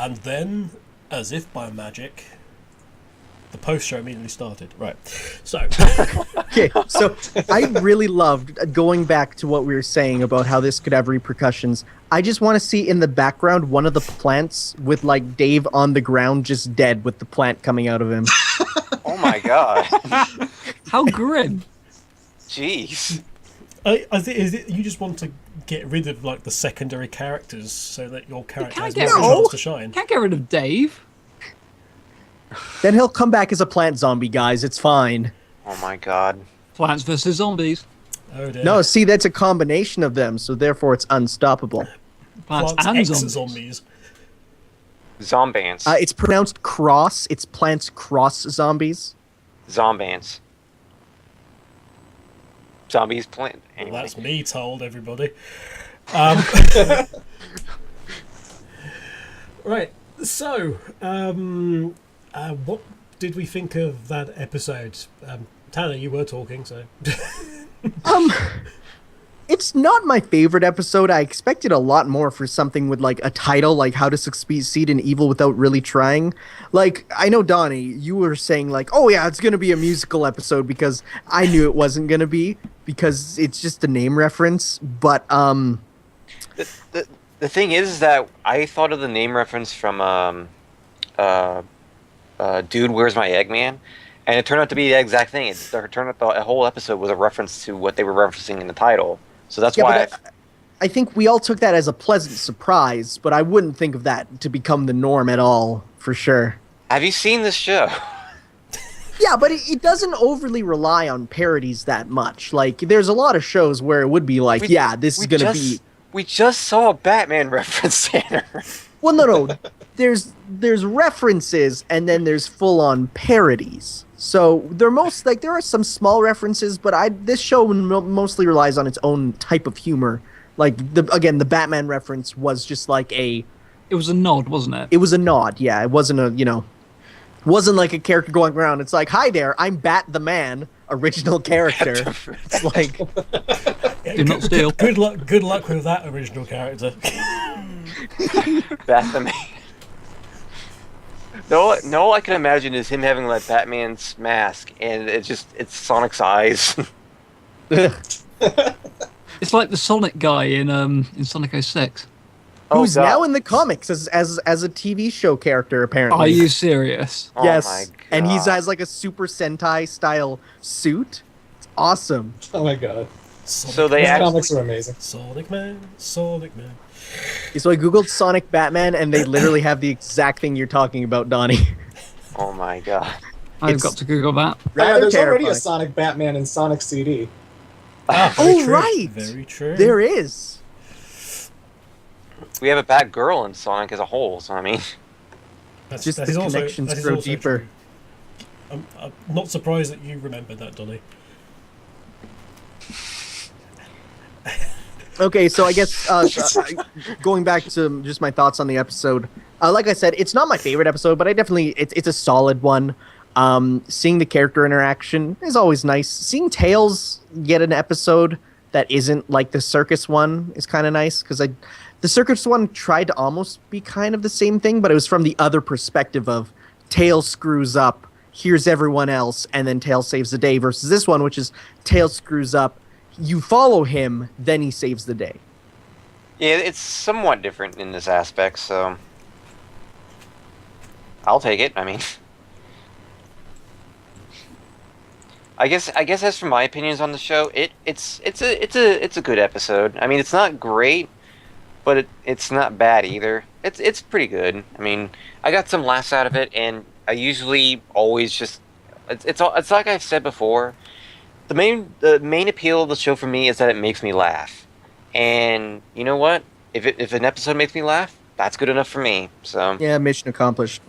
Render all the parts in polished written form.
And then, as if by magic, the post-show immediately started. Right. So. Okay, so I really loved going back to what we were saying about how this could have repercussions. I just want to see in the background one of the plants with like Dave on the ground just dead with the plant coming out of him. Oh my god. How grim. Jeez. I think you just want to get rid of like the secondary characters so that your character has get more rid of- chance to shine. Can't get rid of Dave. Then he'll come back as a plant zombie, guys. It's fine. Oh my god. Plants vs. Zombies. Oh dear. No, see, that's a combination of them, so therefore it's unstoppable. Plants, Plants and X zombies. zombies. Zombans. It's pronounced cross. It's plants cross zombies. Zombans. Zombies plant. Well, Anyway. that's me told, everybody. Right, so, what did we think of that episode? Tanner, you were talking, so... It's not my favorite episode. I expected a lot more for something with like a title like How to Succeed in Evil Without Really Trying. Like, I know, Donnie, you were saying like, oh yeah, it's gonna be a musical episode, because I knew it wasn't gonna be, because it's just a name reference. But The thing is that I thought of the name reference from Dude, Where's My Eggman? And it turned out to be the exact thing. It turned out the whole episode was a reference to what they were referencing in the title. So that's yeah, why. but I think we all took that as a pleasant surprise, but I wouldn't think of that to become the norm at all, for sure. Have you seen this show? Yeah, but it doesn't overly rely on parodies that much. Like, there's a lot of shows where it would be like, this is gonna be... We just saw a Batman reference, Tanner. Well, no. There's references, and then there's full-on parodies. So there are some small references, but this show mostly relies on its own type of humor. Like the Batman reference was just like It was a nod, wasn't it? it was a nod. Yeah, it wasn't wasn't like a character going around. It's like, hi there, I'm Bat the Man, original character. It's like, Do not steal. Good luck with that original character. Batman. No, all I can imagine is him having like Batman's mask, and it's Sonic's eyes. It's like the Sonic guy in Sonic 06. who's God. now in the comics as a TV show character, apparently. Are you serious? Oh Yes, my and he God. has like a Super Sentai style suit. It's awesome. Oh my god. So they These actually. comics are amazing. Sonic Man, Sonic Man. So I googled Sonic Batman, and they literally have the exact thing you're talking about, Donnie. Oh my god. I've It's got to Google that. Yeah, Rather there's already a terrifying. Sonic Batman and Sonic CD. Very Oh, true. right. Very true. There is. We have a Batgirl in Sonic as a whole, so I mean. Just that the is also- connections that is grow also deeper. true. I'm not surprised that you remembered that, Donnie. Okay, so I guess going back to just my thoughts on the episode. Like I said, it's not my favorite episode, but it's a solid one. Seeing the character interaction is always nice. Seeing Tails get an episode that isn't like the circus one is kind of nice, because the circus one tried to almost be kind of the same thing, but it was from the other perspective of Tails screws up, here's everyone else, and then Tails saves the day, versus this one, which is Tails screws up, you follow him, then he saves the day. Yeah, it's somewhat different in this aspect, so. I'll take it, I mean. I guess as for my opinions on the show, it's a good episode. I mean, it's not great, but it's not bad either. It's pretty good. I mean, I got some laughs out of it, and I usually always just it's like I've said before. The main appeal of the show for me is that it makes me laugh, and you know what? If an episode makes me laugh, that's good enough for me. So Yeah, mission accomplished.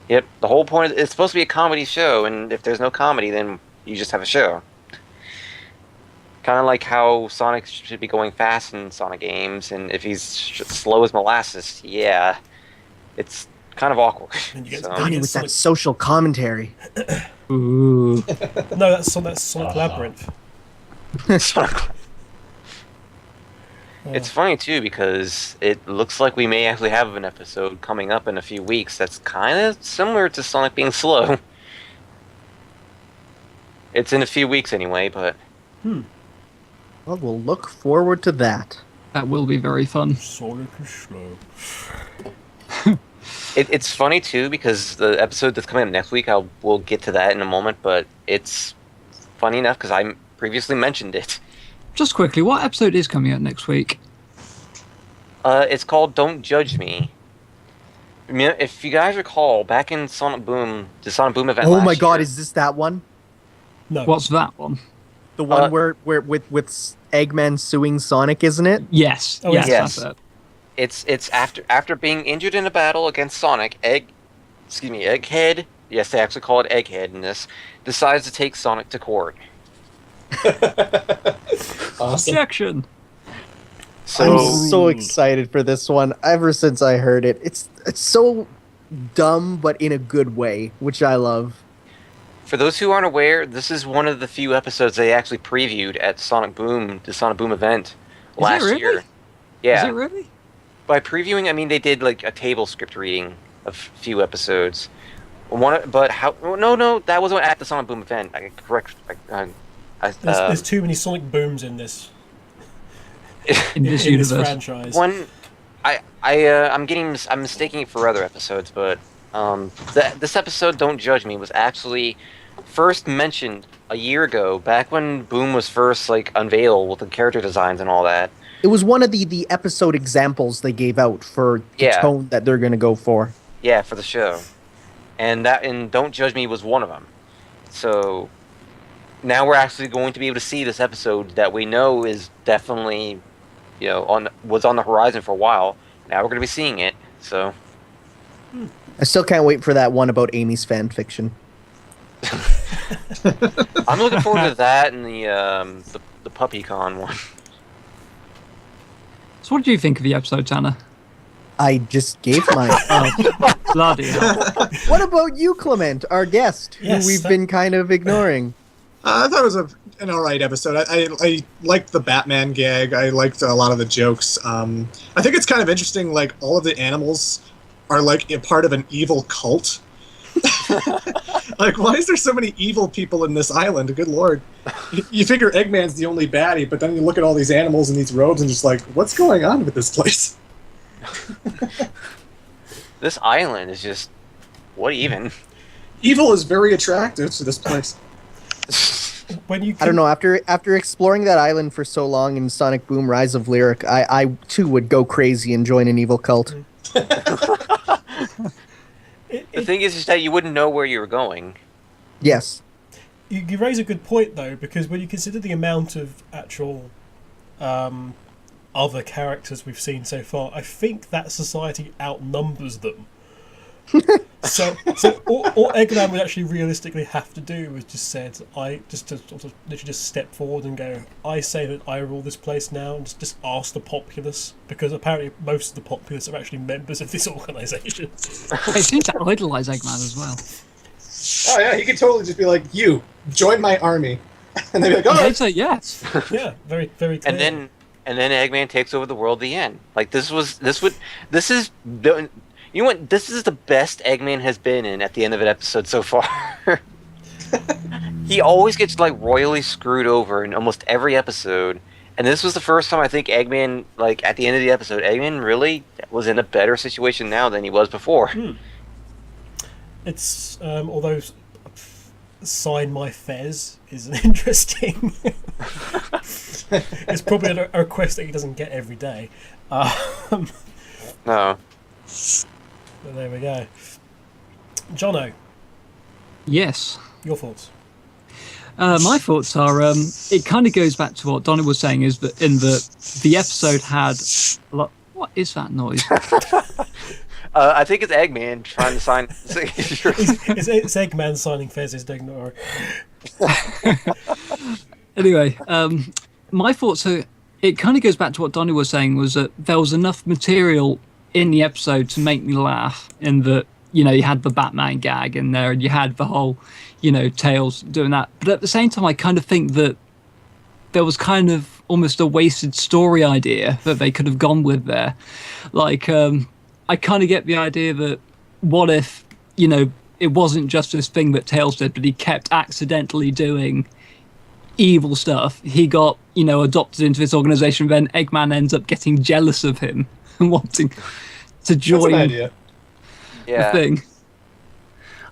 yep, the whole point it's supposed to be a comedy show, and if there's no comedy, then you just have a show. Kind of like how Sonic should be going fast in Sonic games, and if he's slow as molasses, yeah, it's kind of awkward. And you get- So- Donnie with that social commentary. Ooh. No, that's Sonic Labyrinth. It's funny too because it looks like we may actually have an episode coming up in a few weeks that's kind of similar to Sonic being slow. It's in a few weeks anyway, but Well, we'll look forward to that. That will be very fun. Sonic is slow. it's funny too because the episode that's coming up next week, we'll get to that in a moment, but it's funny enough because I previously mentioned it. Just quickly, what episode is coming out next week? It's called Don't Judge Me. I mean, if you guys recall, back in Sonic Boom, the Sonic Boom event Oh last my god, year, is this that one? No. What's that one? The one where with Eggman suing Sonic, isn't it? Yes. Oh, yes, yes. that's it. It's after being injured in a battle against Sonic, Egghead, yes, they actually call it Egghead in this, decides to take Sonic to court. Awesome. Objection. So I'm so excited for this one. Ever since I heard it, it's so dumb, but in a good way, which I love. for those who aren't aware, this is one of the few episodes they actually previewed at the Sonic Boom event last really? year. Is Yeah. it really? By previewing, I mean they did like a table script reading of a few episodes. No, that wasn't at the Sonic Boom event. There's too many Sonic Booms in this In this in universe. this franchise. I'm mistaking it for other episodes, but this episode, Don't Judge Me, was actually first mentioned a year ago, back when Boom was first like unveiled with the character designs and all that. It was one of the episode examples they gave out for the Yeah. tone that they're going to go for. Yeah, for the show, and Don't Judge Me was one of them. So now we're actually going to be able to see this episode that we know is definitely, was on the horizon for a while. Now we're going to be seeing it. So I still can't wait for that one about Amy's fan fiction. I'm looking forward to that and the PuppyCon one. So what do you think of the episode, Tanner? I just gave my. Oh, bloody hell. What about you, Clement, our guest, Yes, who we've been kind of ignoring? I thought it was an alright episode. I liked the Batman gag. I liked a lot of the jokes. I think it's kind of interesting, like, all of the animals are, like, a part of an evil cult. Like, why is there so many evil people in this island? Good lord. You figure Eggman's the only baddie, but then you look at all these animals in these robes and just like, what's going on with this place? This island is just what even? Evil is very attractive to this place. When you I don't know. After exploring that island for so long in Sonic Boom: Rise of Lyric, I too would go crazy and join an evil cult. The thing is that you wouldn't know where you were going. Yes. You raise a good point though, because when you consider the amount of actual other characters we've seen so far, I think that society outnumbers them. so all Eggman would actually realistically have to do was just said, literally just step forward and go, I say that I rule this place now, and just ask the populace, because apparently most of the populace are actually members of this organisation. They seem to idolise Eggman as well. Oh yeah, he could totally just be like, you, join my army. And they'd be like, And oh, they'd say yes. Yeah, very, very clear. And then Eggman takes over the world at the end. Like this is the best Eggman has been in at the end of an episode so far. He always gets like royally screwed over in almost every episode. And this was the first time I think Eggman, like at the end of the episode, Eggman really was in a better situation now than he was before. It's although sign my fez is an interesting. It's probably a request that he doesn't get every day. No. But there we go. Jono, Yes. your thoughts? My thoughts are, it kind of goes back to what Donnie was saying, is that the episode had a lot. What is that noise? I think it's Eggman trying to sign. It's Eggman signing fezes, don't worry. Anyway, my thoughts are, it kind of goes back to what Donnie was saying, was that there was enough material in the episode to make me laugh, in that, you had the Batman gag in there, and you had the whole, Tails doing that. But at the same time, I kind of think that there was kind of almost a wasted story idea that they could have gone with there. Like, I kind of get the idea that what if, it wasn't just this thing that Tails did, but he kept accidentally doing evil stuff. He got, adopted into this organization, then Eggman ends up getting jealous of him and wanting to That's join an idea. the Yeah. thing.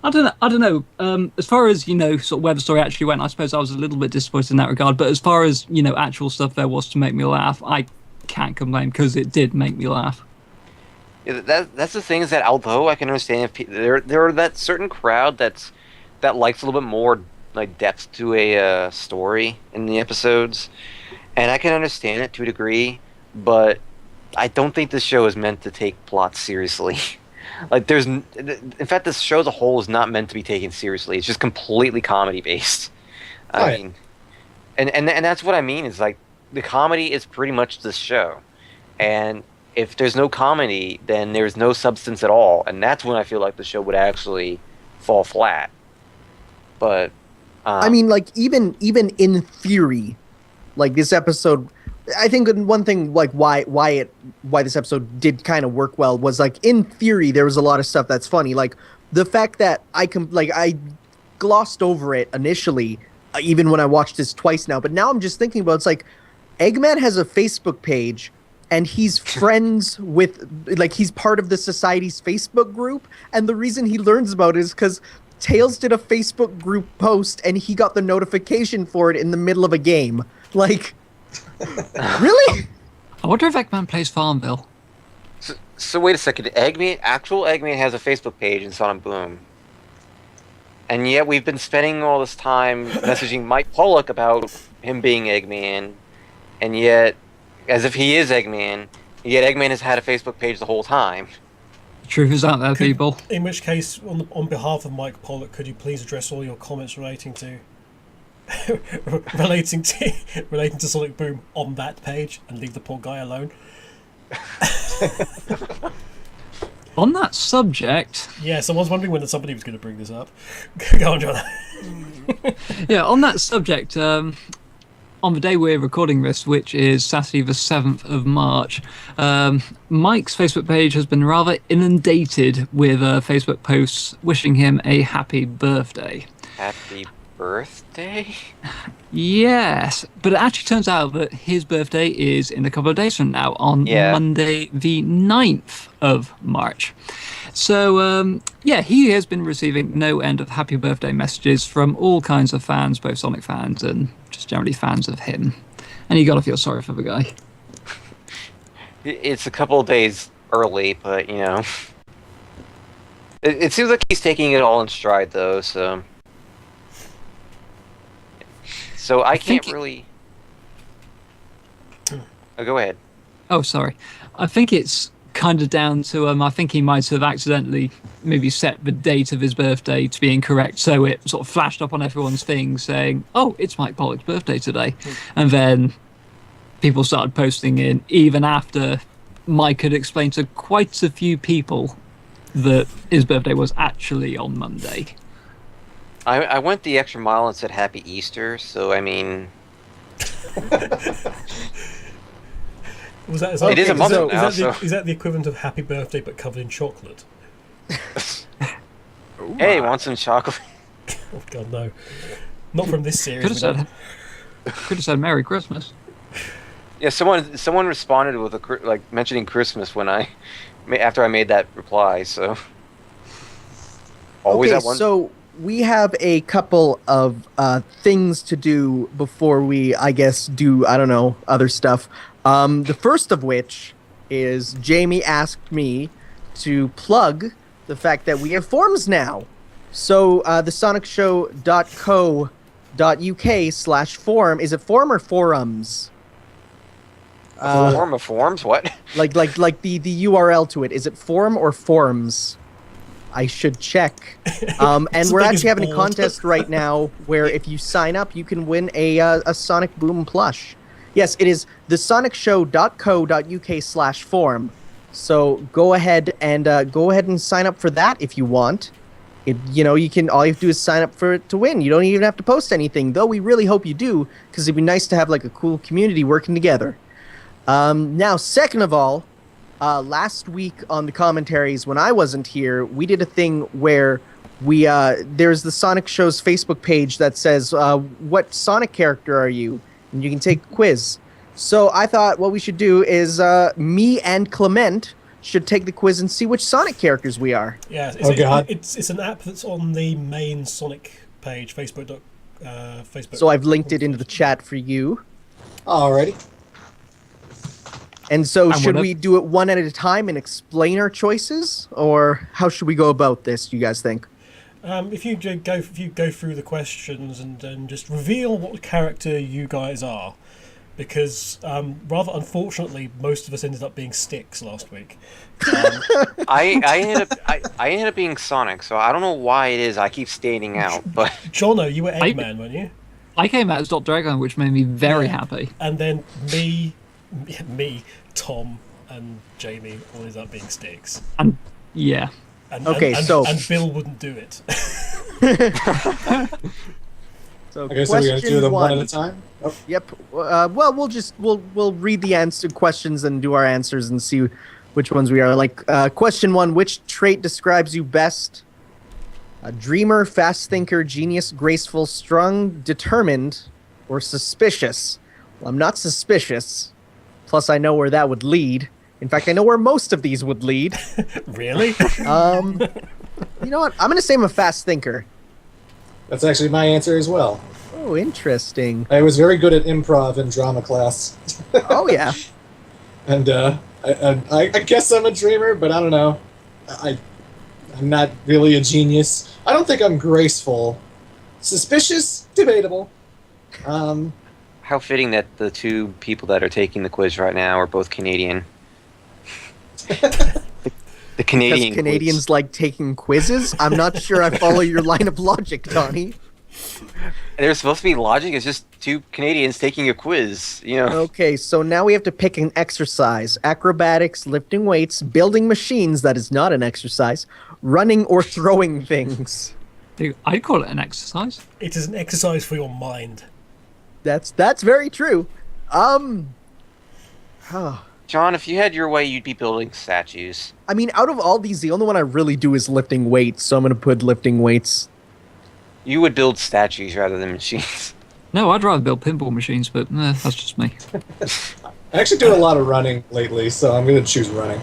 I don't know. As far as, sort of where the story actually went, I suppose I was a little bit disappointed in that regard. But as far as, actual stuff there was to make me laugh, I can't complain because it did make me laugh. Yeah, that's the thing, is that although I can understand if there are that certain crowd that likes a little bit more like depth to a story in the episodes, and I can understand it to a degree, but I don't think this show is meant to take plot seriously. Like, in fact, this show as a whole is not meant to be taken seriously. It's just completely comedy based. I mean, and that's what I mean, is like the comedy is pretty much this show, and if there's no comedy, then there's no substance at all, and that's when I feel like the show would actually fall flat. But I mean, like, even in theory, like, this episode, I think one thing, like, why this episode did kind of work well was, like, in theory there was a lot of stuff that's funny, like the fact that I glossed over it initially, even when I watched this twice now, but now I'm just thinking about, it's like Eggman has a Facebook page and he's friends with, like, he's part of the Society's Facebook group, and the reason he learns about it is because Tails did a Facebook group post and he got the notification for it in the middle of a game. Like, really? I wonder if Eggman plays Farmville. so wait a second. Actual Eggman has a Facebook page in Sonic Boom, and yet we've been spending all this time messaging Mike Pollock about him being Eggman, and yet, as if he is Eggman, yet Eggman has had a Facebook page the whole time. The truth is out there, people. In which case, on behalf of Mike Pollock, could you please address all your comments relating to relating to Sonic Boom on that page and leave the poor guy alone? On that subject, Yeah, someone's wondering when somebody was going to bring this up. Go on, John. yeah, on that subject, on the day we're recording this, which is Saturday the 7th of March, Mike's Facebook page has been rather inundated with Facebook posts wishing him a happy birthday. Happy birthday? Yes, but it actually turns out that his birthday is in a couple of days from now, on Yeah. Monday the 9th of March. So, he has been receiving no end of happy birthday messages from all kinds of fans, both Sonic fans and just generally fans of him. And you gotta feel sorry for the guy. It's a couple of days early, but it seems like he's taking it all in stride, though. So I can't think really. Oh, go ahead. Oh, sorry. I think it's kind of down to I think he might have accidentally maybe set the date of his birthday to be incorrect, so it sort of flashed up on everyone's thing saying, "Oh, it's Mike Pollock's birthday today," and then people started posting in even after Mike had explained to quite a few people that his birthday was actually on Monday. I went the extra mile and said Happy Easter, so I mean, It is a month now, Is that the equivalent of Happy Birthday but covered in chocolate? hey, want some chocolate? Oh God, no! Not from this series. Could have said Merry Christmas. Yeah, someone responded with mentioning Christmas after I made that reply. So always Okay, that one. so we have a couple of things to do before we, I guess, do, I don't know, other stuff. The first of which is Jamie asked me to plug the fact that we have forums now. So the sonicshow.co.uk/forum, is it forum or forums? Form of forms? What? Like the URL to it, is it forum or forums? I should check. And we're Something actually is having a bold. contest right now where if you sign up, you can win a Sonic Boom plush. Yes, it is thesonicshow.co.uk/forum. So go ahead and sign up for that if you want. You can all you have to do is sign up for it to win. You don't even have to post anything, though we really hope you do, because it'd be nice to have like a cool community working together. Now, second of all, last week on the commentaries when I wasn't here, we did a thing where there's the Sonic Show's Facebook page that says, what Sonic character are you? And you can take a quiz. So I thought what we should do is me and Clement should take the quiz and see which Sonic characters we are. Yeah, God. it's an app that's on the main Sonic page, Facebook. So I've linked it into the chat for you. Alrighty. And so I'm should with we it. do it one at a time and explain our choices? Or how should we go about this, you guys think? If you go through the questions and then just reveal what character you guys are, because rather unfortunately, most of us ended up being Sticks last week. I ended up being Sonic, so I don't know why it is I keep standing out, but Jono, you were Eggman, weren't you? I came out as Dr. Eggman, which made me very Yeah. happy. And then me, Tom, and Jamie all ended up being Sticks. And yeah, And, Okay, and so- Bill wouldn't do it. So Okay, so we're gonna do them one at a time. Oh, Yep. Well, we'll read the answer questions and do our answers and see which ones we are. Like question 1: which trait describes you best? A dreamer, fast thinker, genius, graceful, strong, determined, or suspicious? Well, I'm not suspicious. Plus, I know where that would lead. In fact, I know where most of these would lead. Really? You know what? I'm gonna say I'm a fast thinker. that's actually my answer as well. Oh, interesting. I was very good at improv in drama class, Oh yeah. and I guess I'm a dreamer, but I don't know. I'm not really a genius. I don't think I'm graceful. Suspicious, debatable. how fitting that the two people that are taking the quiz right now are both Canadian. The Canadian Because Canadians quiz. like taking quizzes? I'm not sure I follow your line of logic, Donnie. There's supposed to be logic. It's just two Canadians taking a quiz. You know. Okay, so now we have to pick an exercise. Acrobatics, lifting weights, building machines, that is not an exercise, running or throwing things. Dude, I'd call it an exercise. It is an exercise for your mind. That's very true. Oh, John, if you had your way, you'd be building statues. I mean, out of all these, the only one I really do is lifting weights, so I'm going to put lifting weights. You would build statues rather than machines. No, I'd rather build pinball machines, but that's just me. I actually do a lot of running lately, so I'm going to choose running.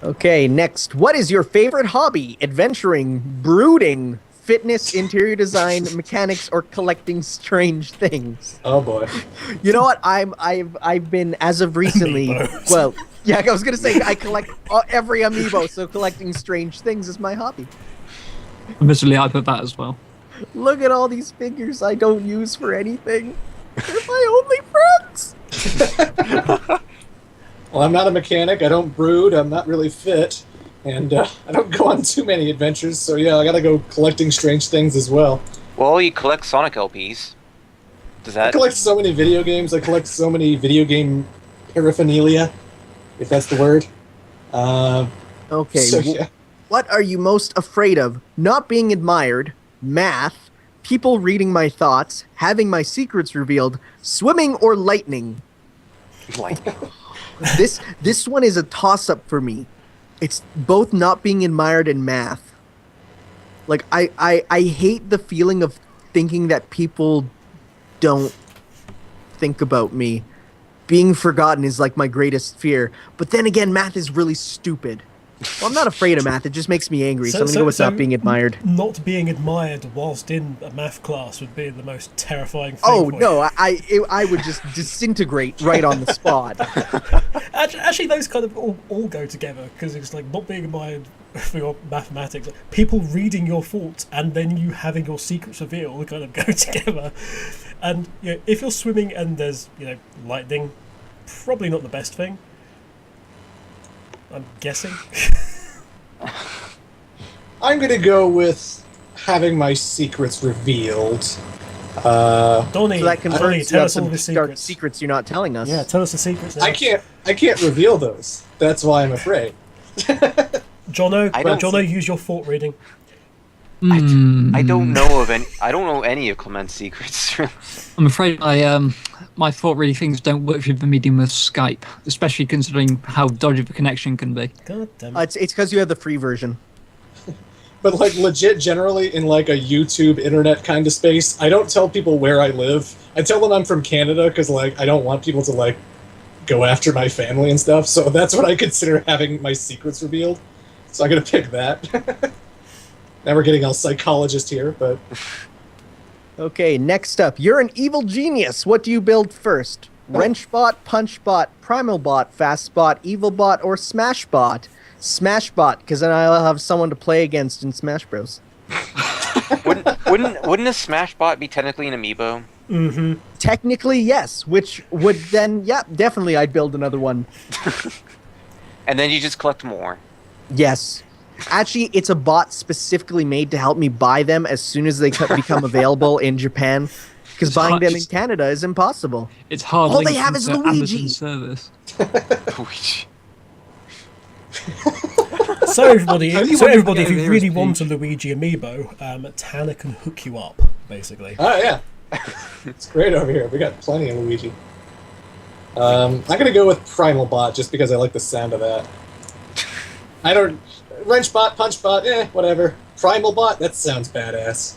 Okay, next. What is your favorite hobby? Adventuring, brooding, fitness, interior design, mechanics, or collecting strange things? Oh boy. You know what? I've been, as of recently. Amiibos. Well, yeah, I was gonna say I collect every amiibo, so collecting strange things is my hobby. Admittedly, I put that as well. Look at all these figures I don't use for anything. They're my only friends. Well, I'm not a mechanic. I don't brood. I'm not really fit, and I don't go on too many adventures. So yeah, I gotta go collecting strange things as well. Well, you collect Sonic LPs. Does I that? collect so many video games. I collect so many video game paraphernalia, if that's the word. Okay, So yeah. what are you most afraid of? Not being admired, math, people reading my thoughts, having my secrets revealed, swimming, or lightning? Like, This one is a toss-up for me. It's both not being admired and math. Like, I hate the feeling of thinking that people don't think about me. Being forgotten is like my greatest fear. But then again, math is really stupid. Well, I'm not afraid of math. It just makes me angry. So I'm going to go with not being admired. Not being admired whilst in a math class would be the most terrifying thing. Oh, for no. I would just disintegrate right on the spot. you. Actually, those kind of all go together, because it's like not being admired for your mathematics. People reading your thoughts and then you having your secrets revealed kind of go together. And if you're swimming and there's lightning, probably not the best thing. I'm guessing. I'm gonna go with having my secrets revealed. Donnie, So that confirms Donnie, you tell have us all some the dark secrets. secrets you're not telling us. Yeah, tell us the secrets now. I can't reveal those. That's why I'm afraid. Jono, use your thought reading. I don't know of any. I don't know any of Clement's secrets. I'm afraid my thought reading things don't work through the medium of Skype, especially considering how dodgy the connection can be. God damn it. It's because you have the free version. But like legit, generally in like a YouTube internet kind of space, I don't tell people where I live. I tell them I'm from Canada because like I don't want people to like go after my family and stuff. So that's what I consider having my secrets revealed. So I'm gonna pick that. Now we're getting all psychologist here, but Okay, next up. You're an evil genius. What do you build first? Wrenchbot, Punchbot, Primalbot, Fastbot, Evilbot, or Smashbot? Smashbot, because then I'll have someone to play against in Smash Bros. wouldn't a Smashbot be technically an amiibo? Mm-hmm. Technically, yes. Which would then, yeah, definitely I'd build another one. And then you just collect more. Yes. Actually, it's a bot specifically made to help me buy them as soon as they become available in Japan. Because It's buying hard- them in Canada is impossible. It's hard. All they linked have is into Luigi. Amazon service. Which- So everybody, Only so one everybody, you if can you get really here is want a Luigi amiibo, Tanner can hook you up, basically. oh yeah, it's great over here. We got plenty of Luigi. I'm gonna go with Primalbot just because I like the sound of that. I don't Wrenchbot, Punchbot, whatever. Primalbot, that sounds badass.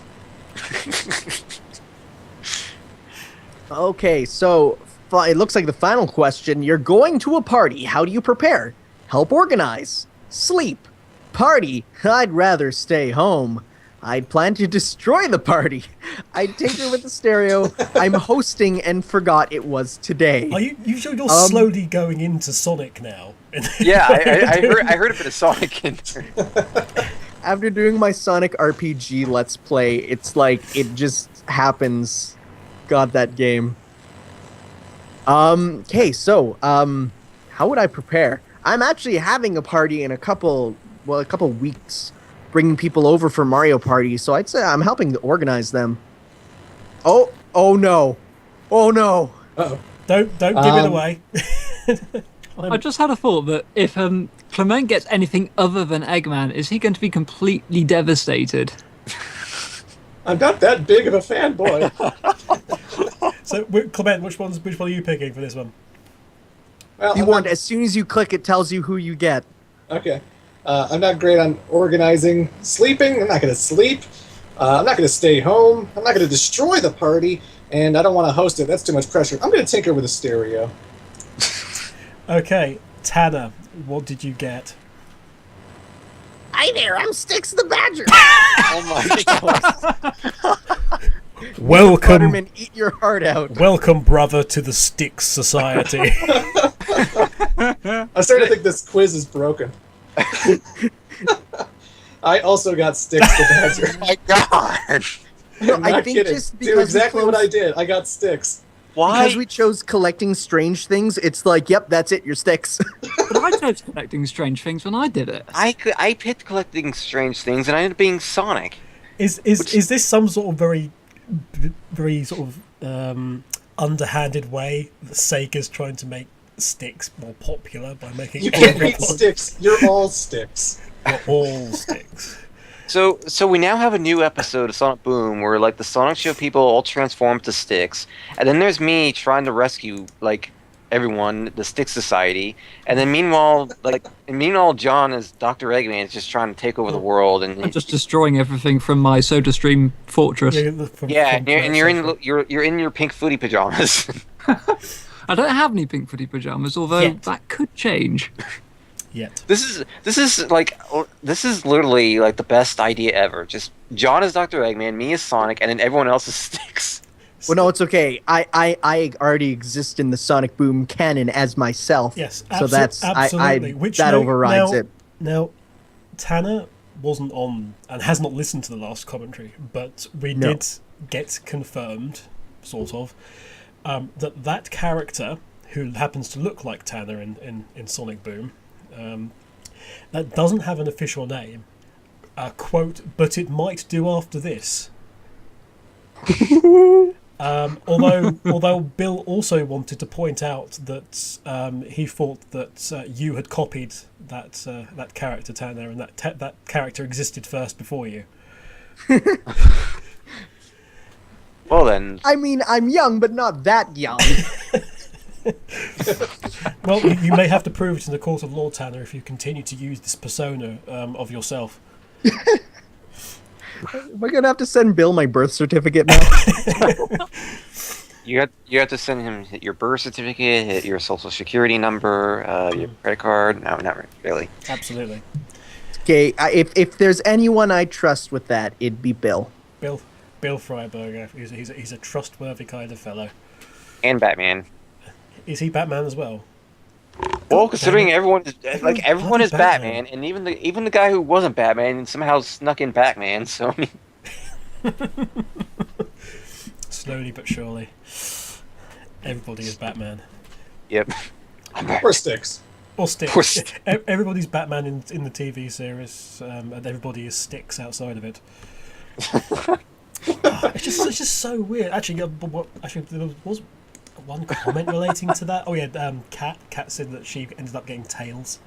Okay, so it looks like the final question. You're going to a party. How do you prepare? Help organize. Sleep. Party. I'd rather stay home. I'd plan to destroy the party. I'd tinker with the stereo. I'm hosting and forgot it was today. Are you're slowly going into Sonic now. Yeah, I heard a bit of Sonic in there. After doing my Sonic RPG Let's Play, it's like it just happens. God, that game. Okay, so how would I prepare? I'm actually having a party in a couple weeks, bringing people over for Mario Party. So I'd say I'm helping to organize them. Oh no, oh no. Uh-oh. Don't give it away. I just had a thought that if Clement gets anything other than Eggman, is he going to be completely devastated? I'm not that big of a fanboy. So Clement, which one are you picking for this one? Well, You I'm want not- as soon as you click, it tells you who you get. Okay. I'm not great on organizing sleeping. I'm not going to sleep. I'm not going to stay home. I'm not going to destroy the party. And I don't want to host it. That's too much pressure. I'm going to tinker with a stereo. Okay, Tanner, what did you get? Hi there, I'm Styx the Badger. Oh my god. Welcome, Butterman, eat your heart out. welcome, brother, to the Styx Society. I'm starting to think this quiz is broken. I also got Styx the Badger. Oh my god. No, I'm I not think kidding. just Do because exactly we what chose, I did. I got Styx. Why? because we chose collecting strange things, it's like, yep, that's it, you're Styx. But I chose collecting strange things when I did it. I picked collecting strange things, and I ended up being Sonic. Is this some sort of very sort of underhanded way that Sega's trying to make Styx more popular by making You all can't of beat your Styx. You're all Styx. all Styx? So we now have a new episode of Sonic Boom where like the Sonic Show people all transform to Styx, and then there's me trying to rescue like everyone, the Styx Society, and then meanwhile John as Dr. Eggman is just trying to take over the world, and I'm just destroying everything from my SodaStream fortress. and you're in your pink footy pajamas. I don't have any pink footy pajamas, although Yet. that could change. Yet. This is literally like the best idea ever. Just John is Dr. Eggman, me is Sonic, and then everyone else is Styx. Well, no, it's okay. I already exist in the Sonic Boom canon as myself. Yes, so that's absolutely. that overrides it. Now, Tanner wasn't on and has not listened to the last commentary, but we No. did get confirmed, sort of, that character who happens to look like Tanner in Sonic Boom, that doesn't have an official name. Quote, but it might do after this. Although Bill also wanted to point out that he thought that you had copied that character Tanner, and that character existed first before you. Well then, I mean, I'm young, but not that young. Well, you may have to prove it in the court of law, Tanner, if you continue to use this persona of yourself. Am I gonna have to send Bill my birth certificate now? you have to send him your birth certificate, your social security number, your credit card. No, not really. Absolutely. Okay, if there's anyone I trust with that, it'd be Bill. Bill Freiberger. He's a trustworthy kind of fellow. And Batman. Is he Batman as well? Well, considering everyone is bloody Batman, and even the guy who wasn't Batman somehow snuck in Batman. So I mean, Slowly but surely, everybody is Batman. yep. Or Sticks. Or Sticks. Or St- Everybody's Batman in the TV series, and everybody is Sticks outside of it. It's just so weird. Actually, there was one comment relating to that. Oh yeah, Kat said that she ended up getting Tails,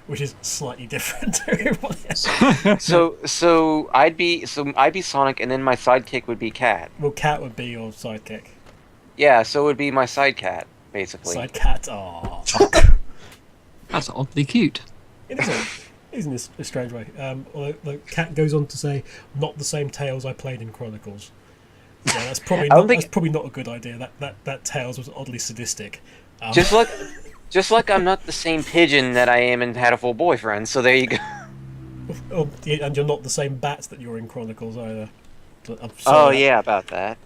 which is slightly different to everybody else. So I'd be Sonic, and then my sidekick would be Cat. Well, Kat would be your sidekick. Yeah, so it would be my side cat, basically. Side Cat. Aww. That's oddly cute. It isn't it a strange way? Although Kat goes on to say, "Not the same Tails I played in Chronicles." Yeah, that's probably not a good idea. That Tails was oddly sadistic. Just like I'm not the same pigeon that I am in Hatful Boyfriend. So there you go. Oh, yeah, and you're not the same bat that you're in Chronicles either. I'm Oh sorry, yeah, about that.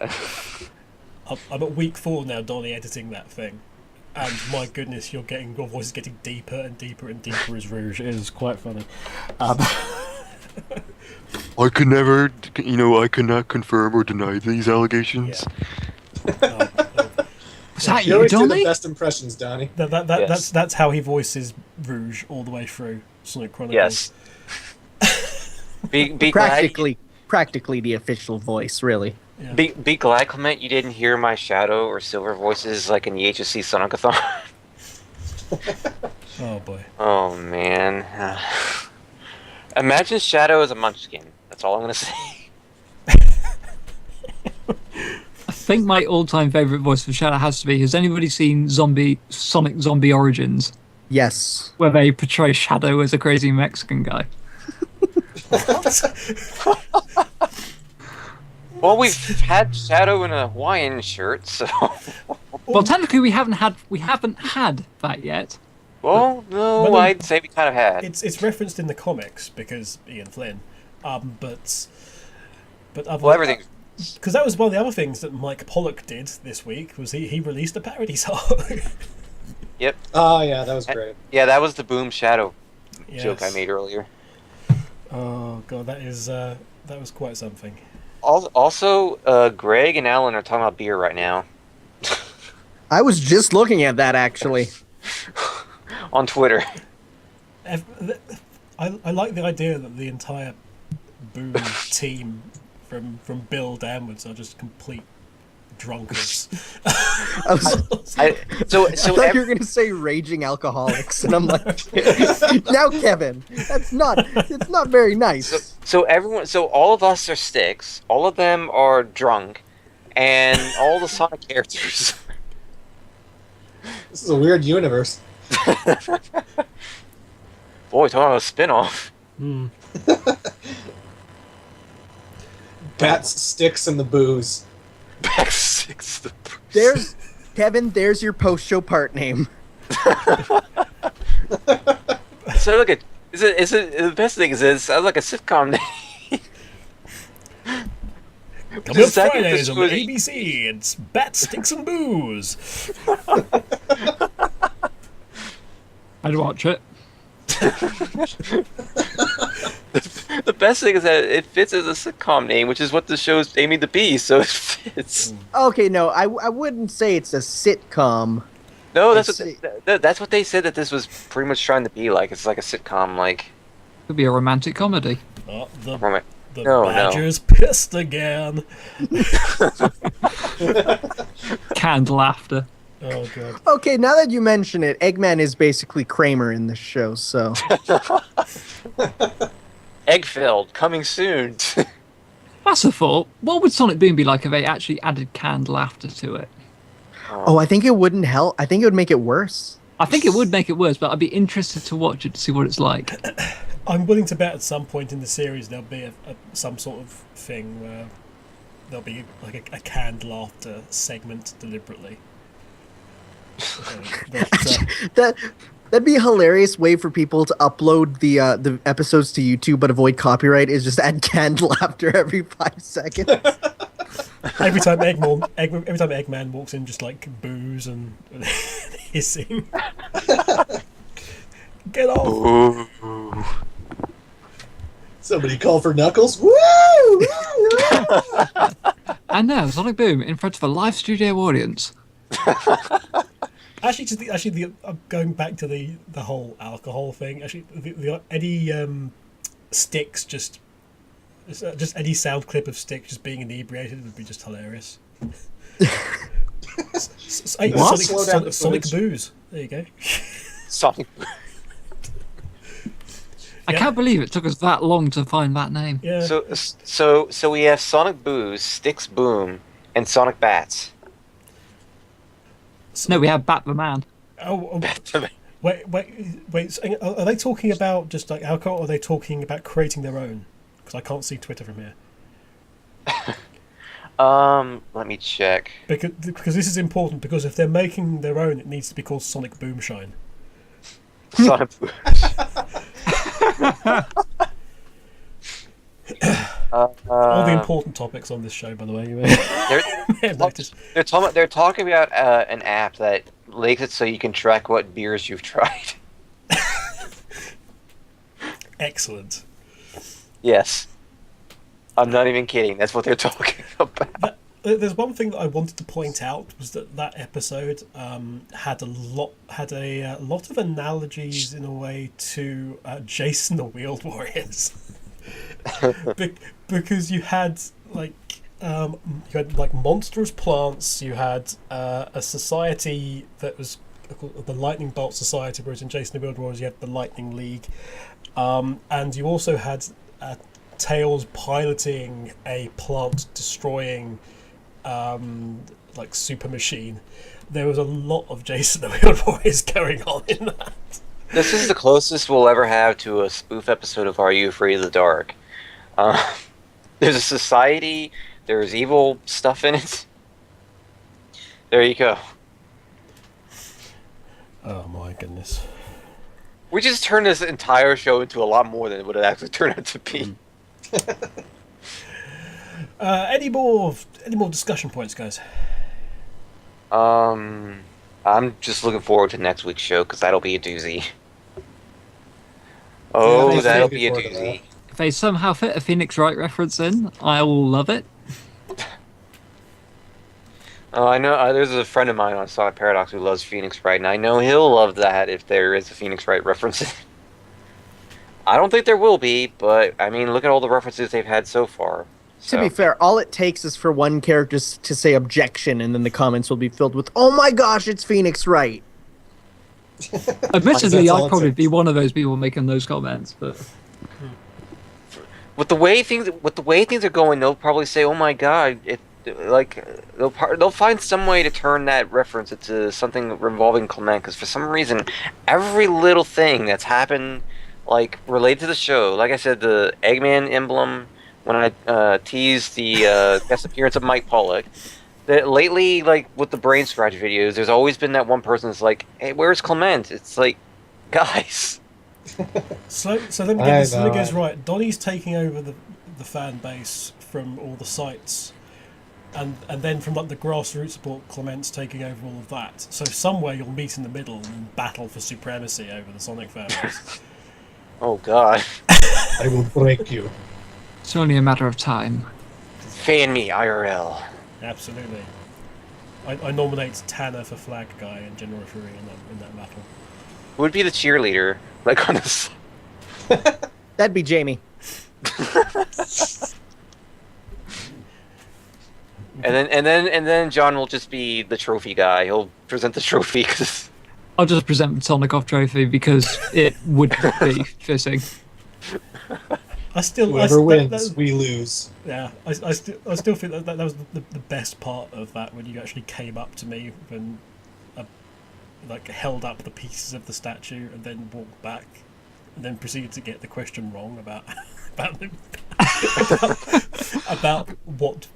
I'm at week 4 now, Donnie, editing that thing, and my goodness, your voice is getting deeper and deeper and deeper as Rouge. It is quite funny. I could never, I cannot confirm or deny these allegations. Yeah. Was that You you, always do the Donnie? best impressions, Donnie. Yes. That's how he voices Rouge all the way through Sonic Chronicles. Yes. Be glad. Practically the official voice, really. Yeah. Be glad, Clement, you didn't hear my Shadow or Silver voices like in the HSC Sonicathon. Oh boy. Oh man. Imagine Shadow as a Munchkin. That's all I'm gonna say. I think my all-time favorite voice for Shadow has to be. Has anybody seen Sonic Zombie Origins, Yes. where they portray Shadow as a crazy Mexican guy? Well, we've had Shadow in a Hawaiian shirt, so. Well, technically, we haven't had that yet. Well, no, Well, I'd say we kind of had. It's referenced in the comics because Ian Flynn, but other, Well, everything. because that was one of the other things that Mike Pollock did this week was he released a parody song. Yep. Oh yeah, that was great. Yeah, that was the Boom Shadow joke I Yes. made earlier. Oh god, that was quite something. Also, Greg and Alan are talking about beer right now I was just looking at that, actually. on Twitter. I like the idea that the entire Boom team from Bill downwards are just complete drunkards. I thought you were going to say raging alcoholics, and I'm like, now, Kevin, it's not very nice. So all of us are Sticks. All of them are drunk, and all the Sonic characters. This is a weird universe. Boy, talking about a spin-off. Bats, Sticks, and the booze. Back six. There's Kevin. There's your post-show part name. So look at the best thing is it sounds like a sitcom name. Coming up Exactly Fridays this on was- ABC, it's Bat, Sticks and Booze. I'd watch it. The best thing is that it fits as a sitcom name, which is what the show's aiming to be. So it fits. Okay, no, I wouldn't say it's a sitcom. No, that's I that's what they said that this was pretty much trying to be like. It's like a sitcom, like Could be a romantic comedy. Oh, The No, no. Badger's pissed again. Canned laughter. Oh god. Okay, now that you mention it, Eggman is basically Kramer in this show, so. Egg-filled, coming soon. That's a thought. What would Sonic Boom be like if they actually added canned laughter to it? Oh, I think it wouldn't help. I think it would make it worse. I think it would make it worse, but I'd be interested to watch it to see what it's like. I'm willing to bet at some point in the series there'll be some sort of thing where there'll be like a canned laughter segment deliberately. That'd be a hilarious way for people to upload the episodes to YouTube but avoid copyright is just add canned laughter every 5 seconds. every time Eggman walks in, just like boos and hissing. Get off! Ooh. Somebody call for Knuckles. Woo! And now, Sonic Boom in front of a live studio audience. Actually, going back to the whole alcohol thing. Actually, any Sticks just any sound clip of Sticks just being inebriated would be just hilarious. Slow down the Sonic footage. booze. There you go. Sonic. I Yeah. can't believe it took us that long to find that name. Yeah. So we have Sonic Booze, Sticks Boom, and Sonic Bats. No, we have Bat the Man. Oh, wait. So are they talking about just like alcohol, or are they talking about creating their own? Because I can't see Twitter from here. Let me check. Because this is important. Because if they're making their own, it needs to be called Sonic Boomshine. Sonic Booze. All the important topics on this show, by the way. You may have noticed. They're talking about an app that makes it so you can track what beers you've tried. Excellent. Yes. I'm not even kidding. That's what they're talking about. There's one thing that I wanted to point out was that episode had a lot of analogies in a way to Jason the Wheeled Warriors, because you had monstrous plants. You had a society that was called the Lightning Bolt Society, whereas in Jason the Wheeled Warriors you had the Lightning League, and you also had Tails piloting a plant destroying super machine. There was a lot of Jason the Wheeled Warriors going on in that. This is the closest we'll ever have to a spoof episode of Are You Afraid of the Dark? There's a society, there's evil stuff in it. There you go. Oh my goodness. We just turned this entire show into a lot more than what it actually turned out to be. Any more discussion points, guys? I'm just looking forward to next week's show because that'll be a doozy. Oh, Yeah, that'll looking be a forward to doozy. If they somehow fit a Phoenix Wright reference in, I will love it. Oh, I know. There's a friend of mine on Sonic Paradox who loves Phoenix Wright, and I know he'll love that if there is a Phoenix Wright reference. I don't think there will be, but I mean, look at all the references they've had so far. To be fair, all it takes is for one character to say objection, and then the comments will be filled with, "Oh my gosh, it's Phoenix Wright." Admittedly, That's all I'd it probably takes. be one of those people making those comments, but with the way things are going, they'll probably say, "Oh my God!" They'll find some way to turn that reference into something revolving Clement, because for some reason, every little thing that's happened, like related to the show, like I said, the Eggman emblem. When I teased the guest appearance of Mike Pollock, that lately, like with the Brain Scratch videos, there's always been that one person that's like, "Hey, where's Clement?" It's like, guys. So let me get this. Let me get this right. Donnie's taking over the fan base from all the sites, and then from like the grassroots support, Clement's taking over all of that. So somewhere you'll meet in the middle and battle for supremacy over the Sonic fan base. Oh God. I will break you. it's only a matter of time. Fan me, IRL. Absolutely. I nominate Tanner for flag guy and general referee in that battle. Who would be the cheerleader? Like on this. That'd be Jamie. And then John will just be the trophy guy. He'll present the trophy because I'll just present the Sonicov trophy because it would be fitting. Whoever wins, we lose. Yeah, I still think that was the best part of that, when you actually came up to me and like held up the pieces of the statue and then walked back and then proceeded to get the question wrong about about what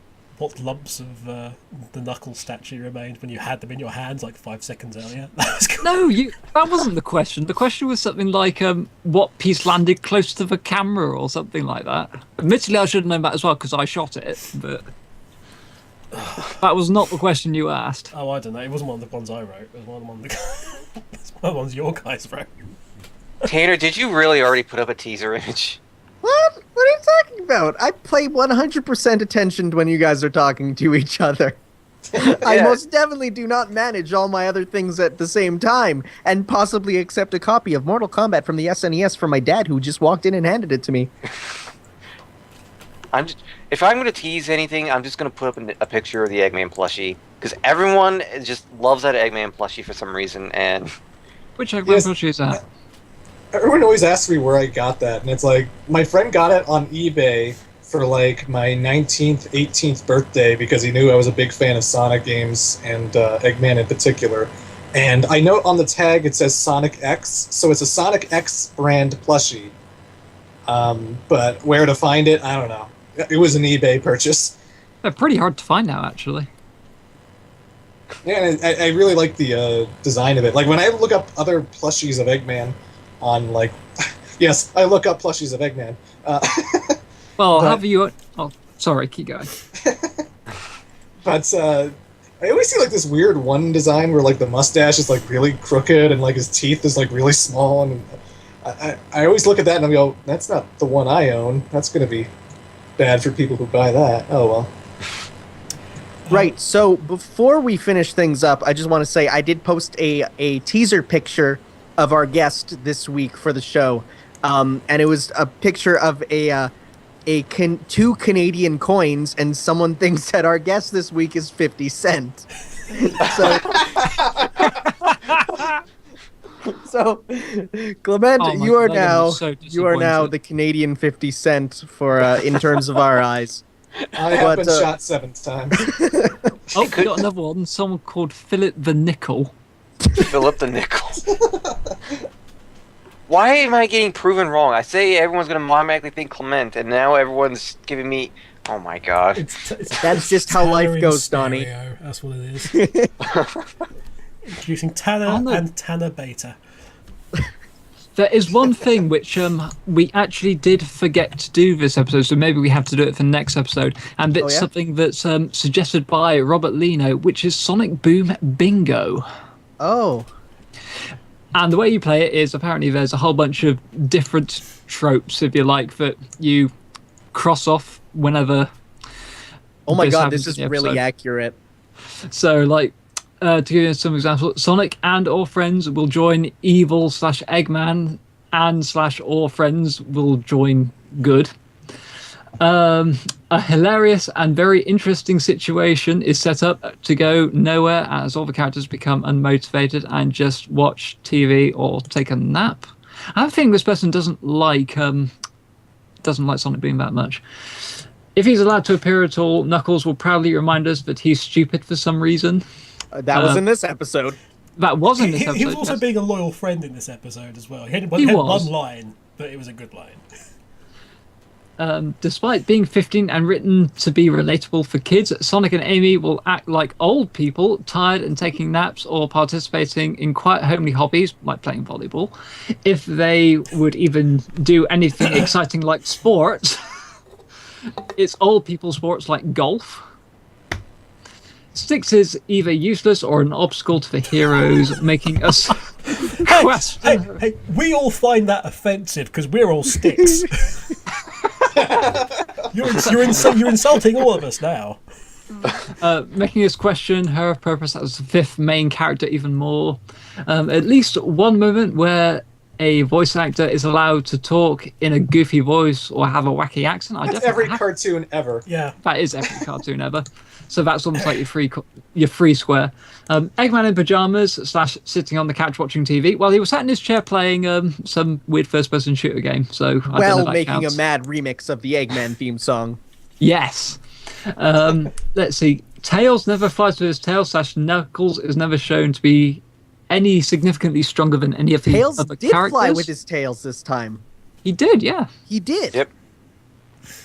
lumps of the Knuckles statue remained when you had them in your hands like 5 seconds earlier. That was cool. No, that wasn't the question. The question was something like what piece landed close to the camera or something like that. Admittedly, I should have known that as well because I shot it, but that was not the question you asked. Oh, I don't know. It wasn't one of the ones I wrote. It was one of the ones your guys wrote. Tanner, did you really already put up a teaser image? What? What are you talking about? I pay 100% attention when you guys are talking to each other. I Yeah. most definitely do not manage all my other things at the same time, and possibly accept a copy of Mortal Kombat from the SNES from my dad, who just walked in and handed it to me. If I'm going to tease anything, I'm just going to put up a picture of the Eggman plushie because everyone just loves that Eggman plushie for some reason, and Which Eggman Yes. plushie is that? Everyone always asks me where I got that, and it's like, my friend got it on eBay for like my 19th, 18th birthday because he knew I was a big fan of Sonic games and Eggman in particular. And I note on the tag it says Sonic X, so it's a Sonic X brand plushie. But where to find it, I don't know. It was an eBay purchase. They're pretty hard to find now, actually. Yeah, and I really like the design of it. Like, when I look up other plushies of Eggman on, like... yes, I look up plushies of Eggman. Well, But- have you... Oh, sorry, keep going. But I always see, like, this weird one design where, like, the mustache is, like, really crooked and, like, his teeth is, like, really small. And I always look at that and I go, that's not the one I own. That's going to be bad for people who buy that. Oh, well. Right, so before we finish things up, I just want to say I did post a teaser picture of our guest this week for the show, and it was a picture of two Canadian coins, and someone thinks that our guest this week is 50 Cent. So, Clement, Oh my you are God, now I'm so you are now disappointed. the Canadian 50 Cent for in terms of our eyes. I have But, been shot 7 times. Oh, we got another one. Someone called Philip the Nickel. Philip the Nickel. Why am I getting proven wrong? I say everyone's going to automatically think Clement, and now everyone's giving me... Oh my god. That's just how life Tanner in goes, Donnie. stereo, that's what it is. Introducing Tanner Oh, no. and Tanner Beta. There is one thing which we actually did forget to do this episode, so maybe we have to do it for the next episode. And it's yeah? something that's suggested by Robert Lino, which is Sonic Boom Bingo. Oh. And the way you play it is apparently there's a whole bunch of different tropes, if you like, that you cross off whenever. Oh my god, happens this is in the really episode. accurate. So, like, to give you some examples, Sonic and or friends will join evil / Eggman, and / or friends will join good. A hilarious and very interesting situation is set up to go nowhere as all the characters become unmotivated and just watch TV or take a nap. I have a feeling this person doesn't like Sonic Boom that much. If he's allowed to appear at all, Knuckles will proudly remind us that he's stupid for some reason. That was in this episode. That was in this He episode. was also yes. being a loyal friend in this episode as well. He had He was. one line, but it was a good line. Despite being 15 and written to be relatable for kids, Sonic and Amy will act like old people, tired and taking naps or participating in quite homely hobbies, like playing volleyball. If they would even do anything exciting like sports, it's old people sports like golf. Styx is either useless or an obstacle to the heroes, making us question. Hey, we all find that offensive because we're all sticks. You're insulting all of us now. Making us question her purpose as the fifth main character even more. At least one moment where a voice actor is allowed to talk in a goofy voice or have a wacky accent. That's every cartoon ever. Yeah. That is every cartoon ever. So that's almost like your free square. Eggman in pajamas / sitting on the couch watching TV. Well, he was sat in his chair playing some weird first-person shooter game. So I don't know Well, if that making counts. a mad remix of the Eggman theme song. Yes. Let's see. Tails never fights with his tail / Knuckles is never shown to be any significantly stronger than any of the Tails other did characters. fly with his tails this time. He did, yeah. He did. Yep.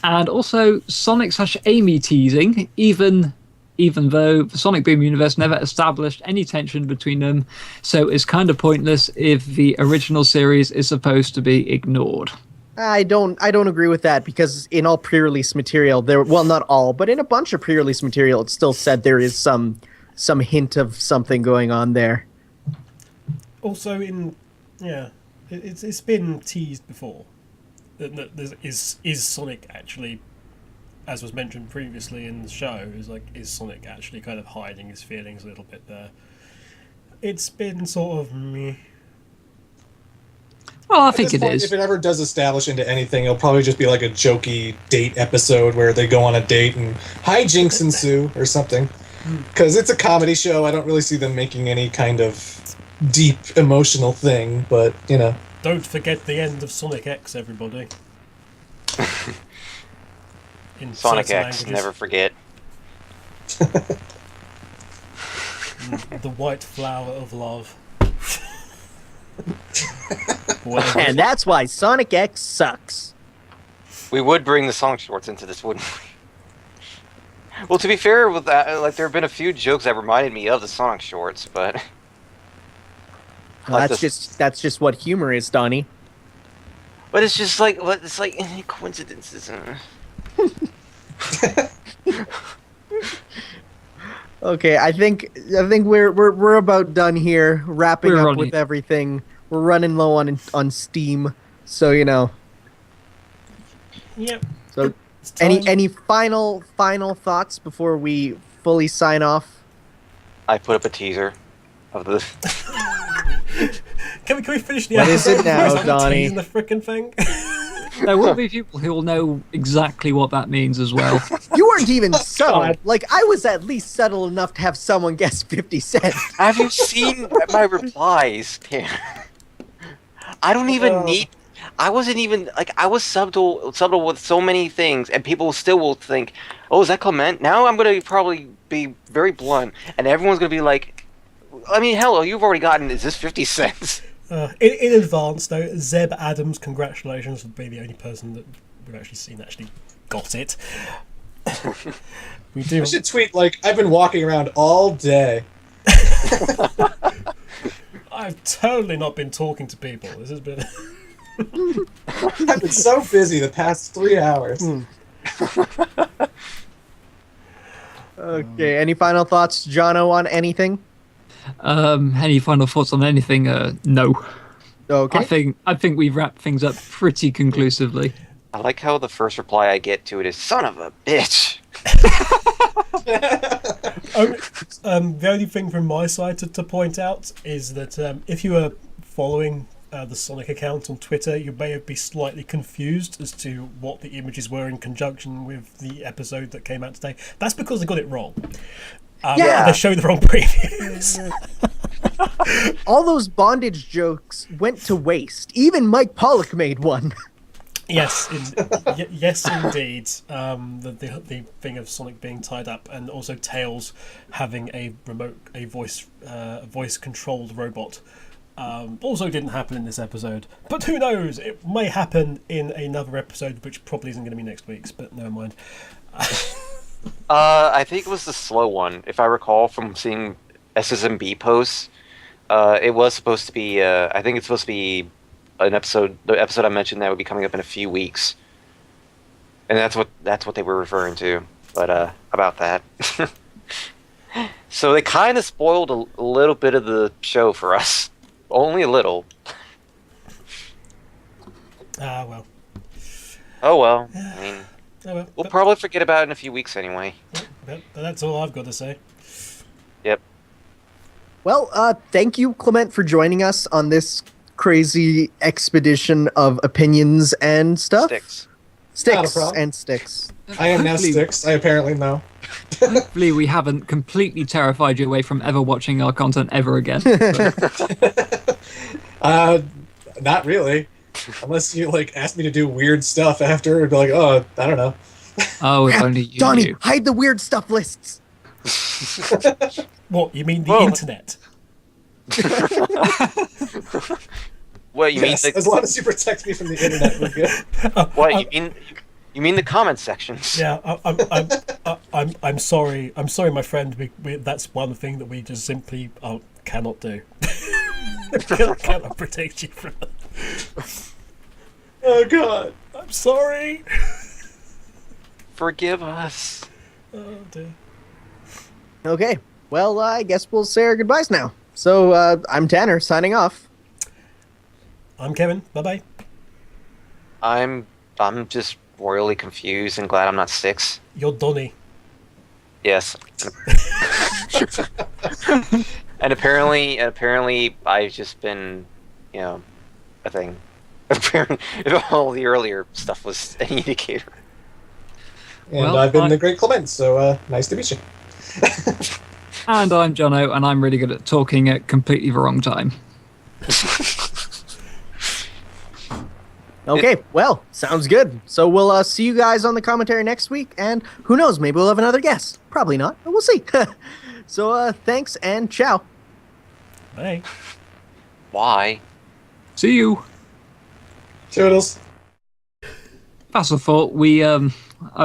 And also Sonic / Amy teasing, even though the Sonic Boom universe never established any tension between them, so it's kind of pointless if the original series is supposed to be ignored. I don't agree with that, because in all pre-release material well, not all, but in a bunch of pre-release material it still said there is some hint of something going on there. Also, it's been teased before that is Sonic actually, as was mentioned previously in the show, is Sonic actually kind of hiding his feelings a little bit there? It's been sort of meh. Well, I At think this it point, is. If it ever does establish into anything, it'll probably just be like a jokey date episode where they go on a date and hijinks ensue or something. Because it's a comedy show, I don't really see them making any kind of deep emotional thing, but, you know. Don't forget the end of Sonic X, everybody. In Sonic certain X, languages. never forget. The white flower of love. Whatever. And that's why Sonic X sucks. We would bring the Sonic shorts into this, wouldn't we? Well, to be fair, with that, like there have been a few jokes that reminded me of the Sonic shorts, but Like That's just what humor is, Donnie. it's just like coincidences. Okay, I think we're about done here, wrapping We're up running. with everything. We're running low on steam, so you know. Yep. So It's time. any final thoughts before we fully sign off? I put up a teaser of the. Can we finish the What is it episode now, without Donnie? teasing the frickin' thing? There will be people who will know exactly what that means as well. You weren't even subtle. God. Like, I was at least subtle enough to have someone guess 50 Cent. Have you seen my replies, Tanner? I don't even need. I wasn't even like I was subtle with so many things, and people still will think, "Oh, is that Clement?" Now I'm gonna probably be very blunt, and everyone's gonna be like, "I mean, hell, you've already gotten. Is this 50 cents?" In advance, though, Zeb Adams, congratulations for being the only person that we've actually seen actually got it. We do. I should tweet, like, I've been walking around all day. I've totally not been talking to people. This has been. I've been so busy the past 3 hours. Okay, any final thoughts, Jono, on anything? Any final thoughts on anything? No. Okay. I think we've wrapped things up pretty conclusively. I like how the first reply I get to it is "son of a bitch." The only thing from my side to point out is that if you are following the Sonic account on Twitter, you may be slightly confused as to what the images were in conjunction with the episode that came out today. That's because they got it wrong. Yeah. They showed the wrong previews. All those bondage jokes went to waste. Even Mike Pollock made one. Yes, yes, indeed. The thing of Sonic being tied up, and also Tails having a voice controlled robot, also didn't happen in this episode. But who knows? It may happen in another episode, which probably isn't going to be next week's. But never mind. I think it was the slow one, if I recall from seeing SSMB posts. It was supposed to be. I think it's supposed to be an episode. The episode I mentioned that would be coming up in a few weeks, and that's what they were referring to. But about that, so they kind of spoiled a little bit of the show for us. Only a little. Well. Oh well. I mean, Oh well. we'll probably forget about it in a few weeks anyway. But that's all I've got to say. Yep. Well, thank you, Clement, for joining us on this crazy expedition of opinions and stuff. Sticks. Not a Sticks problem. and sticks. I am now Hopefully- Sticks. I apparently know. Hopefully we haven't completely terrified you away from ever watching our content ever again. Not really. Unless you like ask me to do weird stuff after, and be like, oh, I don't know. Oh, if only you Donnie, knew. hide the weird stuff lists. What, you mean the Whoa. internet? What you Yes, mean? as long as you protect me from the internet, we're good. What you mean? You mean the comment sections? Yeah, I'm sorry. I'm sorry, my friend. That's one thing that we just simply cannot do. cannot protect you from that. Oh god. I'm sorry. Forgive us. Oh dear. Okay, well, I guess we'll say our goodbyes now. So, I'm Tanner, signing off. I'm Kevin. Bye bye. I'm just royally confused and glad I'm not Sticks. You're Donnie. Yes. And apparently I've just been, a thing. Apparently, all the earlier stuff was an indicator. And Well, I've been I- the Great Clement, so nice to meet you. And I'm Jono, and I'm really good at talking at completely the wrong time. Okay, well, sounds good. So we'll see you guys on the commentary next week, and who knows, maybe we'll have another guest. Probably not, but we'll see. So thanks and ciao. Bye. Why? See you. Toodles. That's a thought. I've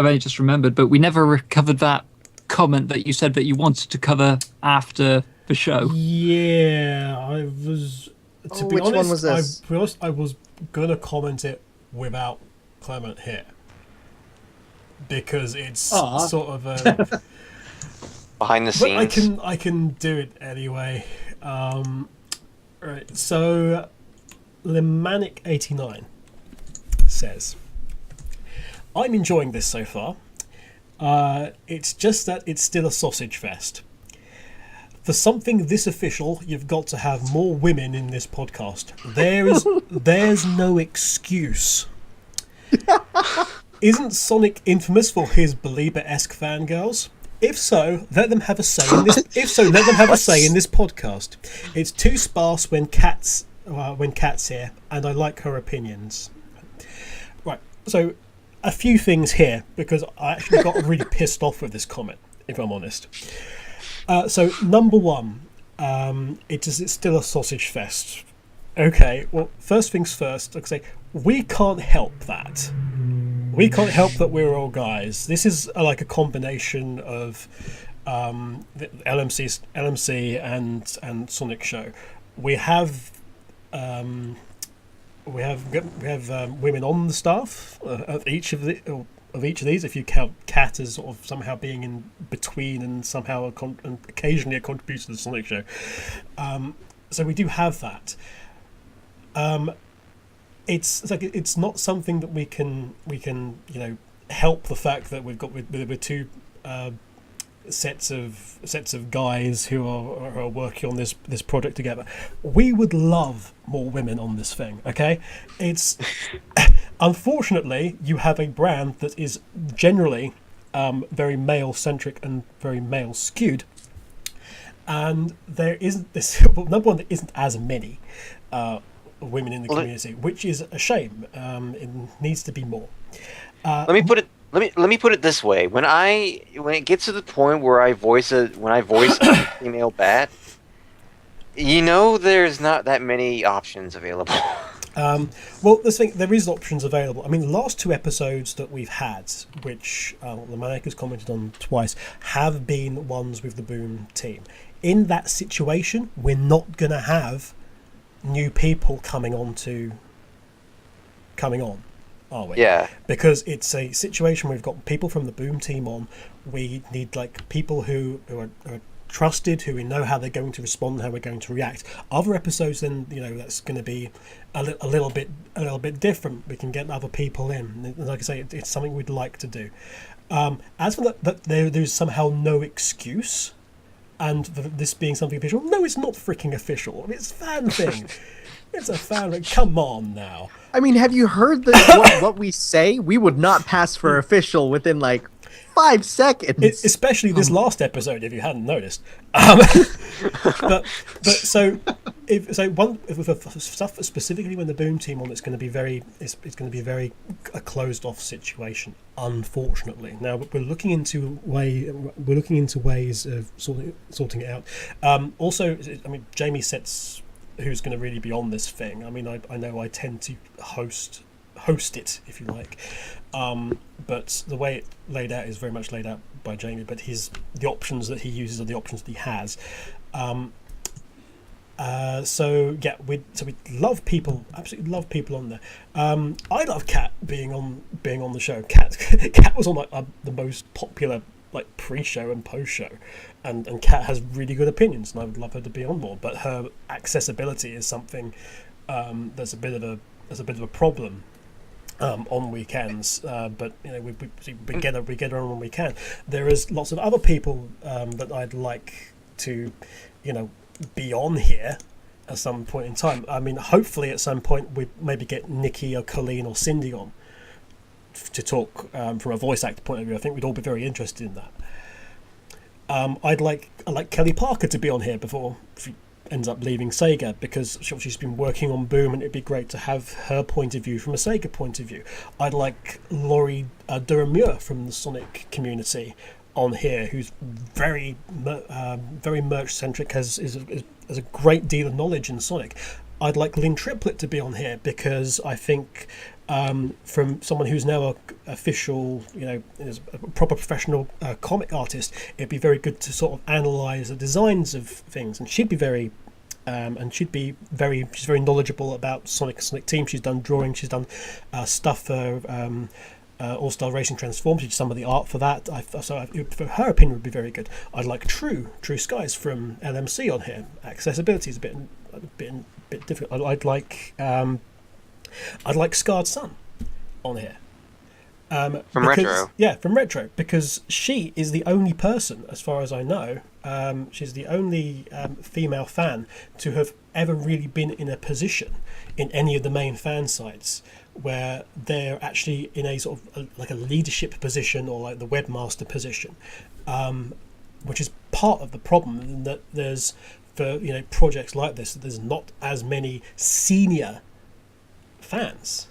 only just remembered, but we never recovered that comment that you said that you wanted to cover after the show. Yeah, I was. To be which one honest, was this? I was gonna comment it without Clement here because it's Aw. sort of a. Behind the But scenes. I can do it anyway. Right. So, Lemanic89 says, "I'm enjoying this so far. It's just that it's still a sausage fest. For something this official, you've got to have more women in this podcast. There's no excuse. Isn't Sonic infamous for his Belieber-esque fangirls? If so, let them have a say in this. If so, let them have a say in this podcast. It's too sparse when Kat's here, and I like her opinions." Right. So, a few things here because I actually got really pissed off with this comment, if I'm honest. So, number one, it's still a sausage fest. Okay. Well, first things first. Like I say, we can't help that. We can't help that we're all guys. This is like a combination of the LMC and Sonic Show. We have women on the staff of each of these. If you count Kat as sort of somehow being in between and somehow and occasionally a contributor to the Sonic Show. So we do have that. It's not something that we can help the fact that we've got with two sets of guys who are working on this project together. We would love more women on this thing. Okay, it's unfortunately you have a brand that is generally very male centric and very male skewed, and there isn't this. Well, number one, there isn't as many women in the community, which is a shame. It needs to be more. Let me put it this way: when it gets to the point where I voice a female bat, there's not that many options available. Well, there is options available. I mean, the last two episodes that we've had, which the Manic has commented on twice, have been ones with the Boom team. In that situation, we're not going to have new people coming on, are we? Yeah. Because it's a situation where we've got people from the Boom team on. We need people who are trusted, who we know how they're going to respond, how we're going to react. Other episodes, then that's going to be a little bit different. We can get other people in. Like I say, it's something we'd like to do. As for that there's somehow no excuse, and this being something official. No, it's not freaking official. It's fan thing. It's a fan. Like, come on now. I mean, have you heard what we say? We would not pass for official within like 5 seconds. Especially this last episode, if you hadn't noticed. But so if stuff specifically when the Boom Team on, it's going to be it's going to be a very closed off situation. Unfortunately, now we're looking into ways of sorting it out. Also, I mean, Jamie sets who's going to really be on this thing. I mean, I know I tend to host it, if you like, but the way it laid out is very much laid out by Jamie, but the options that he uses are the options that he has. So we love people, absolutely love people on there. I love Kat being on the show. Kat was on like the most popular like pre-show and post-show, and Kat has really good opinions, and I would love her to be on more. But her accessibility is something that's a bit of a problem on weekends. But you know, we get her on when we can. There is lots of other people that I'd like to, you know, be on here at some point in time. I mean, hopefully at some point we maybe get Nikki or Colleen or Cindy on to talk from a voice actor point of view. I think we'd all be very interested in that. I'd like Kelly Parker to be on here before she ends up leaving Sega, because she's been working on Boom, and it'd be great to have her point of view from a Sega point of view. I'd like Laurie Durham-Muir from the Sonic community on here, who's very merch centric, has a great deal of knowledge in Sonic. I'd like Lynn Triplett to be on here, because I think from someone who's now a official, you know, is a proper professional comic artist, it'd be very good to sort of analyze the designs of things, and she's very knowledgeable about Sonic Team. She's done drawing, she's done stuff for All-Star Racing Transformed. She did some of the art for that. For her opinion would be very good. I'd like True Skies from LMC on here. Accessibility is a bit difficult. I'd like Scarred Sun on here. Retro. Yeah, from Retro, because she is the only person, as far as I know, she's the only female fan to have ever really been in a position in any of the main fan sites where they're actually in a sort of like a leadership position, or like the webmaster position, which is part of the problem, in that there's, for, you know, projects like this, there's not as many senior fans,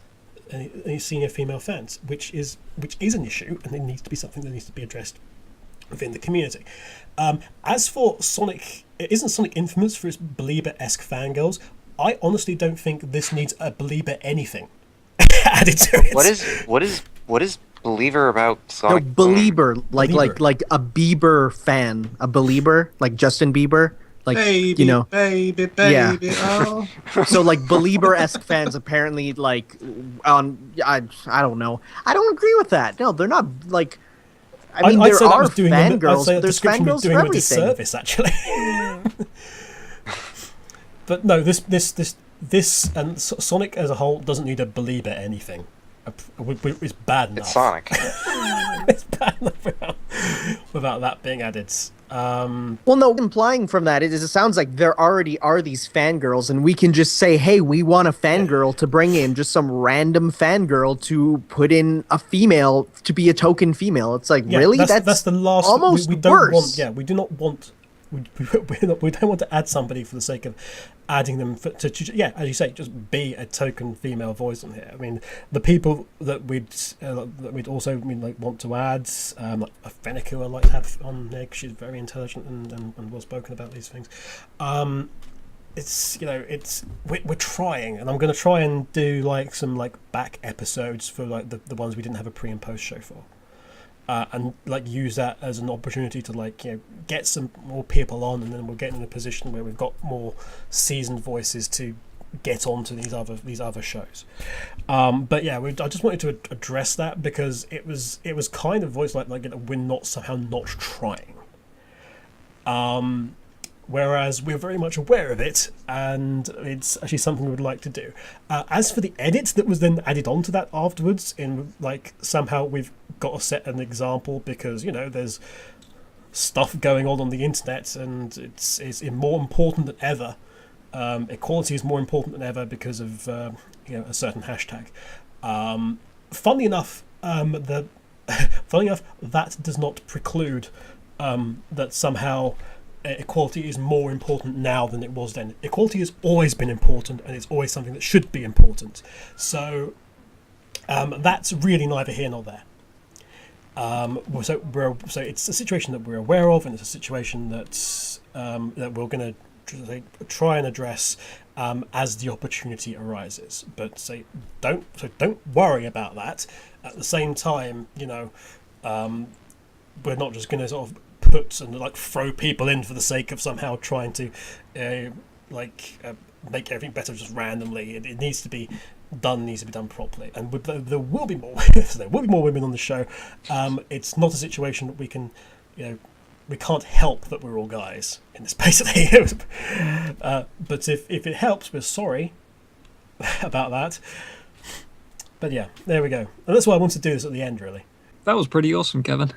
any senior female fans, which is an issue, and it needs to be something that needs to be addressed within the community. As for Sonic, isn't Sonic infamous for its Belieber-esque fangirls? I honestly don't think this needs a Belieber anything added to it. What is Believer about Sonic? No, Belieber, like a Bieber fan, a Belieber, like Justin Bieber. Like, baby, you know, baby, yeah. oh. So like Belieber-esque fans apparently like on I don't know. I don't agree with that. No, they're not like. I mean, I'd there say that are was doing fangirls. I'd say There's description was fangirls doing for a everything. disservice, actually. But no, this and Sonic as a whole doesn't need a Belieber anything. It's bad enough. It's Sonic. It's bad enough without that being added. Well, no, implying from that is it sounds like there already are these fangirls, and we can just say, hey, we want a fangirl to bring in, just some random fangirl to put in a female, to be a token female. It's like, Yeah, really? That's the last. almost we don't worse. want. Yeah, we do not want. We don't want to add somebody for the sake of adding them yeah, as you say, just be a token female voice on here. I mean, the people that we'd also like want to add, like Fenneco, I'd like to have on there, 'cause she's very intelligent and well spoken about these things. It's, you know, we're trying, and I'm going to try and do like some like back episodes for like the ones we didn't have a pre and post show for. And like use that as an opportunity to, like, you know, get some more people on, and then we're getting in a position where we've got more seasoned voices to get onto these other shows. But yeah, I just wanted to address that, because it was kind of voiced like we're not somehow not trying. Whereas we're very much aware of it, and it's actually something we'd like to do. As for the edit that was then added onto that afterwards, in like somehow we've got to set an example, because, you know, there's stuff going on the internet, and it's more important than ever Equality is more important than ever because of a certain hashtag. Funnily enough, that does not preclude that somehow equality is more important now than it was then. Equality has always been important, and it's always something that should be important. So that's really neither here nor there. So it's a situation that we're aware of, and it's a situation that we're going to try and address as the opportunity arises. But don't worry about that. At the same time, we're not just going to sort of put and throw people in for the sake of somehow trying to make everything better just randomly. It needs to be done properly, and there will be more. There will be more women on the show. It's not a situation that we can, we can't help that we're all guys in this, basically. But if it helps, we're sorry about that. But yeah, there we go. And that's why I wanted to do this at the end, really. That was pretty awesome, Kevin.